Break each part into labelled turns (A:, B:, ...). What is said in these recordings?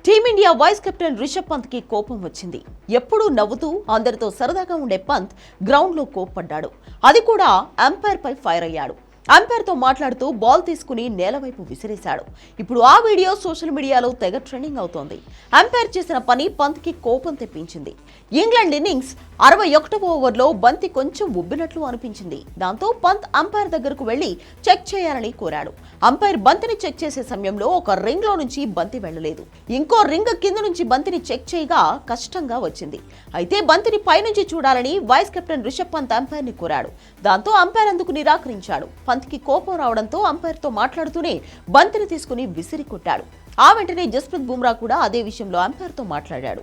A: Team India vice captain Rishabh Pant కి కోపం వచ్చింది. ఎప్పుడూ నవ్వుతూ అందరితో సరదాగా ఉండే పంత్ గ్రౌండ్ లో కోప్పడ్డాడు. అది కూడా అంపైర్ పై ఫైర్ అయ్యాడు. అంపైర్ తో మాట్లాడుతూ బాల్ తీసుకుని నేలవైపు విసిరేశాడు. ఇప్పుడు ఆ వీడియో సోషల్ మీడియాలో తెగ ట్రెండింగ్ అవుతోంది. అంపైర్ చేసిన పని పంత్ కి కోపం తెప్పించింది. ఇంగ్లాండ్ ఇన్నింగ్స్ 61వ ఓవర్లో బంతి కొంచెం ఉబ్బినట్లు అనిపించింది. దాంతో పంత్ అంపైర్ దగ్గరకు వెళ్లి చెక్ చేయాలని కోరాడు. అంపైర్ బంతిని చెక్ చేసే సమయంలో ఒక రింగ్ లో నుంచి బంతి వెళ్లలేదు. ఇంకో రింగ్ కింద నుంచి బంతిని చెక్ చేయగా కష్టంగా వచ్చింది. అయితే బంతిని పైనుంచి చూడాలని vice captain Rishabh Pant umpire ని కోరాడు. దాంతో అంపైర్ అందుకు నిరాకరించాడు. పంత్ కి కోపం రావడంతో అంపైర్ తో మాట్లాడుతూనే బంతిని తీసుకుని విసిరి కొట్టాడు. ఆ వెంటనే జస్ప్రీత్ బుమ్రా కూడా అదే విషయంలో అంపైర్ తో మాట్లాడాడు.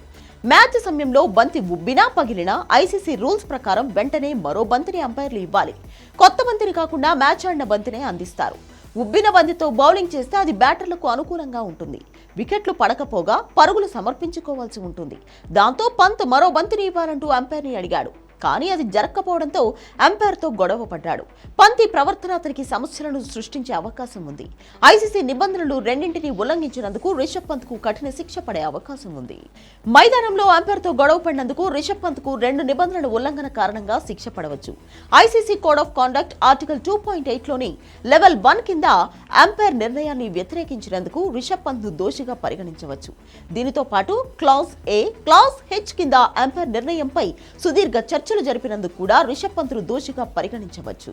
A: మ్యాచ్ సమయంలో బంతి ఉబ్బినా పగిలినా ఐసీసీ రూల్స్ ప్రకారం వెంటనే మరో బంతిని అంపైర్లు ఇవ్వాలి. కొత్త బంతిని కాకుండా మ్యాచ్ ఆడిన బంతినే అందిస్తారు. ఉబ్బిన బంతితో బౌలింగ్ చేస్తే అది బ్యాటర్లకు అనుకూలంగా ఉంటుంది. వికెట్లు పడకపోగా పరుగులు సమర్పించుకోవాల్సి ఉంటుంది. దాంతో పంత్ మరో బంతిని ఇవ్వాలంటూ అంపైర్ని అడిగాడు. కానీ అది జరగకపోవడంతో అంపైర్తో గొడవ పడ్డాడు. పంత్ ప్రవర్తన అతనికి సమస్యలను సృష్టించే అవకాశం ఉంది. ఐసీసీ నిబంధనలు రెండింటినీ ఉల్లంఘించినందుకు రిషబ్ పంత్కు కఠిన శిక్ష పడే అవకాశం ఉంది. మైదానంలో అంపైర్తో గొడవ పడినందుకు రిషబ్ పంత్కు 2 నిబంధనల ఉల్లంఘన కారణంగా శిక్ష పడవచ్చు. ICC code of conduct article 2.8లోని లెవెల్ 1 కింద అంపైర్ నిర్ణయాన్ని వ్యతిరేకించినందుకు రిషబ్ పంత్ను దోషిగా పరిగణించవచ్చు. దీనితో పాటు క్లాజ్ ఏ, క్లాజ్ హెచ్ కింద అంపైర్ నిర్ణయంపై సుదీర్ఘ చర్చలు జరిపినందుకు కూడా రిషబ్ పంత్ను దోషిగా పరిగణించవచ్చు.